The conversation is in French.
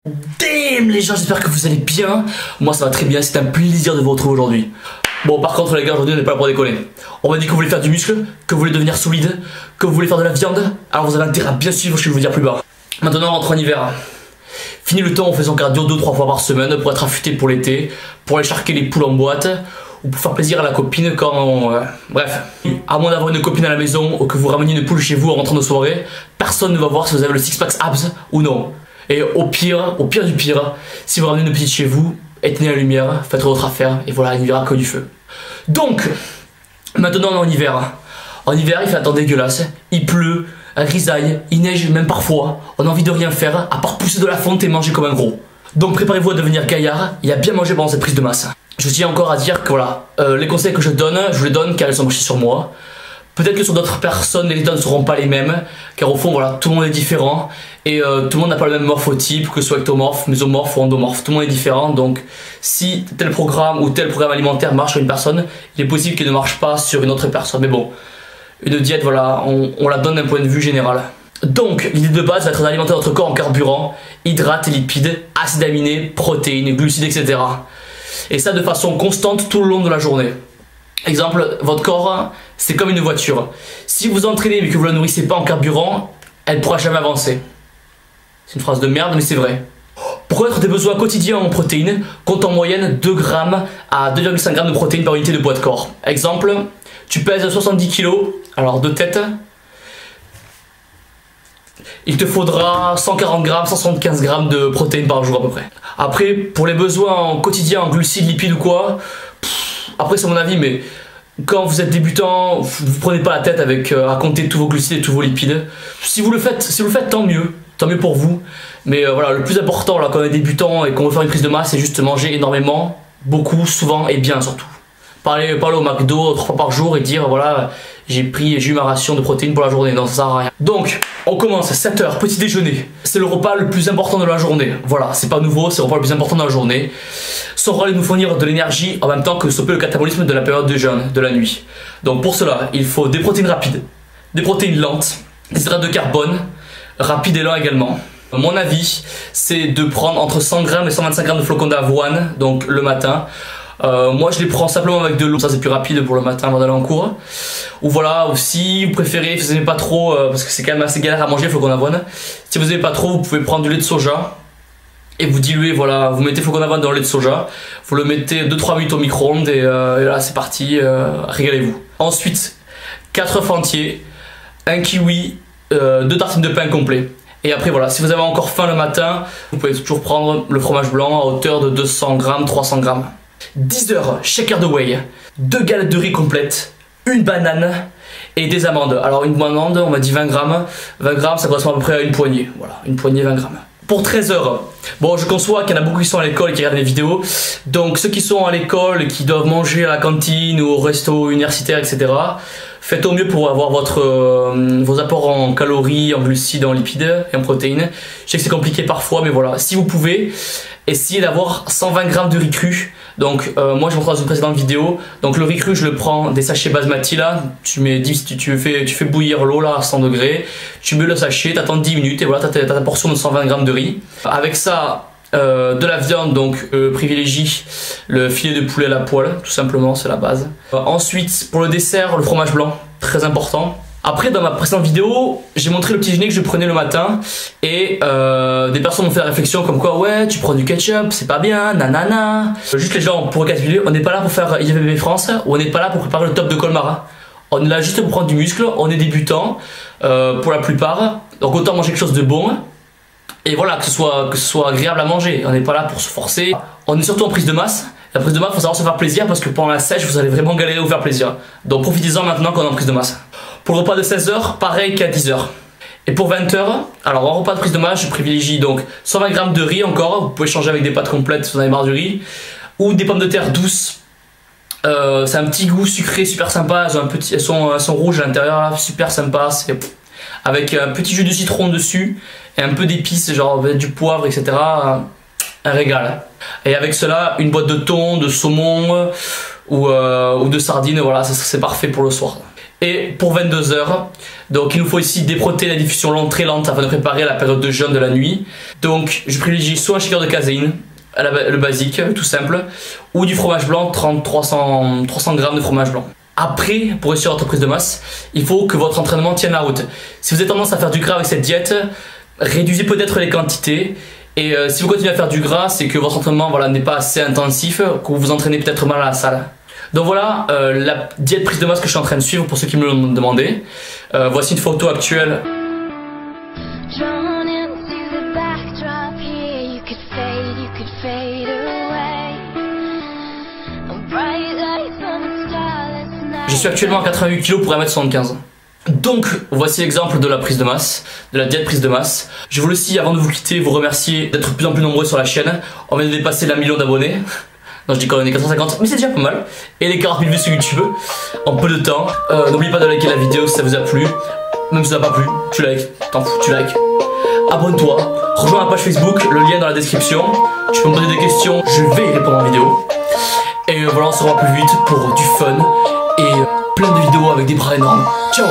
Damn les gens, j'espère que vous allez bien. Moi ça va très bien, c'est un plaisir de vous retrouver aujourd'hui. Bon par contre les gars, aujourd'hui on n'est pas là pour déconner. On m'a dit que vous voulez faire du muscle, que vous voulez devenir solide, que vous voulez faire de la viande. Alors vous avez intérêt à bien suivre ce que je vais vous dire plus bas. Maintenant on rentre en hiver. Fini le temps en faisant cardio 2-3 fois par semaine pour être affûté pour l'été, pour aller charquer les poules en boîte ou pour faire plaisir à la copine quand on... Bref, à moins d'avoir une copine à la maison ou que vous rameniez une poule chez vous en rentrant de soirée, personne ne va voir si vous avez le six-pack abs ou non. Et au pire du pire, si vous ramenez une petite chez vous, éteignez la lumière, faites votre affaire et voilà, il n'y aura que du feu. Donc, maintenant on est en hiver. En hiver, il fait un temps dégueulasse, il pleut, la grisaille, il neige même parfois. On a envie de rien faire à part pousser de la fonte et manger comme un gros. Donc préparez-vous à devenir gaillard et à bien manger pendant cette prise de masse. Je tiens encore à dire que voilà, les conseils que je donne, je vous les donne car ils ont marché sur moi. Peut-être que sur d'autres personnes, les méthodes ne seront pas les mêmes, car au fond, voilà, tout le monde est différent et tout le monde n'a pas le même morphotype, que ce soit ectomorphe, mésomorphe ou endomorphe. Tout le monde est différent, donc si tel programme ou tel programme alimentaire marche sur une personne, il est possible qu'il ne marche pas sur une autre personne. Mais bon, une diète, voilà, on la donne d'un point de vue général. Donc, l'idée de base va être d'alimenter notre corps en carburant, hydrates et lipides, acides aminés, protéines, glucides, etc. Et ça de façon constante tout le long de la journée. Exemple, votre corps, c'est comme une voiture. Si vous entraînez mais que vous la nourrissez pas en carburant, elle ne pourra jamais avancer. C'est une phrase de merde, mais c'est vrai. Pour connaître tes besoins quotidiens en protéines, compte en moyenne 2 g à 2,5 g de protéines par unité de poids de corps. Exemple, tu pèses 70 kg, alors de tête, il te faudra 140 g, 175 g de protéines par jour à peu près. Après, pour les besoins en quotidien en glucides, lipides ou quoi, après c'est mon avis, mais quand vous êtes débutant, vous prenez pas la tête avec à compter tous vos glucides et tous vos lipides. Si vous le faites, tant mieux pour vous. Mais voilà, le plus important là quand on est débutant et qu'on veut faire une prise de masse, c'est juste manger énormément, beaucoup, souvent et bien surtout. Parler au McDo 3 fois par jour et dire voilà, j'ai eu ma ration de protéines pour la journée. Non, ça sert à rien. Donc, on commence 7 h, petit déjeuner. C'est le repas le plus important de la journée. Voilà, c'est pas nouveau, c'est le repas le plus important de la journée. Son rôle est de nous fournir de l'énergie en même temps que stopper le catabolisme de la période de jeûne, de la nuit. Donc pour cela, il faut des protéines rapides, des protéines lentes, des hydrates de carbone, rapides et lents également. Mon avis, c'est de prendre entre 100 g et 125 g de flocons d'avoine, donc le matin. Moi je les prends simplement avec de l'eau, ça c'est plus rapide pour le matin avant d'aller en cours. Ou voilà, ou si vous préférez, si vous n'aimez pas trop, parce que c'est quand même assez galère à manger le flocon d'avoine. Si vous n'aimez pas trop, vous pouvez prendre du lait de soja. Et vous diluez, voilà, vous mettez flocon d'avoine dans le lait de soja, vous le mettez 2-3 minutes au micro-ondes et là c'est parti, régalez-vous. Ensuite, 4 œufs entiers, un kiwi, 2 tartines de pain complet. Et après voilà, si vous avez encore faim le matin, vous pouvez toujours prendre le fromage blanc à hauteur de 200 g, 300 g. 10 h, shaker de whey, 2 galettes de riz complètes, une banane et des amandes. Alors une amande, on m'a dit 20 g, 20 g ça correspond à peu près à une poignée, voilà, une poignée 20 g. Pour 13 h, bon je conçois qu'il y en a beaucoup qui sont à l'école et qui regardent les vidéos, donc ceux qui sont à l'école et qui doivent manger à la cantine ou au resto universitaire etc, faites au mieux pour avoir vos apports en calories, en glucides, en lipides et en protéines. Je sais que c'est compliqué parfois mais voilà, si vous pouvez, essayez d'avoir 120 g de riz cru. Donc moi je montre dans une précédente vidéo, donc le riz cru je le prends des sachets basmati là, tu fais bouillir l'eau là à 100 degrés, tu mets le sachet, t'attends 10 minutes et voilà t'as ta portion de 120 g de riz. Avec ça de la viande, donc privilégie le filet de poulet à la poêle, tout simplement c'est la base. Ensuite pour le dessert, le fromage blanc, très important. Après dans ma précédente vidéo, j'ai montré le petit déjeuner que je prenais le matin et des personnes m'ont fait la réflexion comme quoi ouais tu prends du ketchup, c'est pas bien, nanana. Juste les gens, pour récapituler, on n'est pas là pour faire IFBB France ou on n'est pas là pour préparer le top de Colmar. On est là juste pour prendre du muscle, on est débutant pour la plupart, donc autant manger quelque chose de bon. Et voilà, que ce soit agréable à manger, on n'est pas là pour se forcer. On est surtout en prise de masse. La prise de masse, il faut savoir se faire plaisir parce que pendant la sèche, vous allez vraiment galérer à vous faire plaisir. Donc profitez-en maintenant qu'on est en prise de masse. Pour le repas de 16 h, pareil qu'à 10 h. Et pour 20 h, alors en repas de prise de masse, je privilégie donc 120 g de riz encore. Vous pouvez changer avec des pâtes complètes si vous en avez marre du riz. Ou des pommes de terre douces. C'est un petit goût sucré, super sympa. Elles sont rouges à l'intérieur, super sympa. Avec un petit jus de citron dessus et un peu d'épices, genre du poivre, etc. Un régal. Et avec cela, une boîte de thon, de saumon ou de sardines, voilà, c'est parfait pour le soir. Et pour 22 heures, donc il nous faut ici des protéines à diffusion lente, très lente afin de préparer la période de jeûne de la nuit. Donc je privilégie soit un shaker de caséine, le basique, tout simple, ou du fromage blanc, 300 g de fromage blanc. Après, pour réussir votre prise de masse, il faut que votre entraînement tienne la route. Si vous avez tendance à faire du gras avec cette diète, réduisez peut-être les quantités. Et si vous continuez à faire du gras, c'est que votre entraînement n'est pas assez intensif, que vous vous entraînez peut-être mal à la salle. Donc voilà la diète prise de masse que je suis en train de suivre pour ceux qui me l'ont demandé. Voici une photo actuelle. Je suis actuellement à 88 kg pour 1m75. Donc voici l'exemple de la prise de masse, de la diète prise de masse. Je voulais aussi, avant de vous quitter, vous remercier d'être de plus en plus nombreux sur la chaîne. On vient de dépasser l'1 million d'abonnés. Non, je dis qu'on en est 450, mais c'est déjà pas mal. Et les 40 000 vues sur YouTube en peu de temps. N'oubliez pas de liker la vidéo si ça vous a plu. Même si ça n'a pas plu, tu likes, t'en fous, tu likes. Abonne-toi, rejoins ma page Facebook, le lien dans la description. Tu peux me poser des questions, je vais y répondre en vidéo. Et voilà, on se revoit plus vite pour du fun et plein de vidéos avec des bras énormes. Ciao.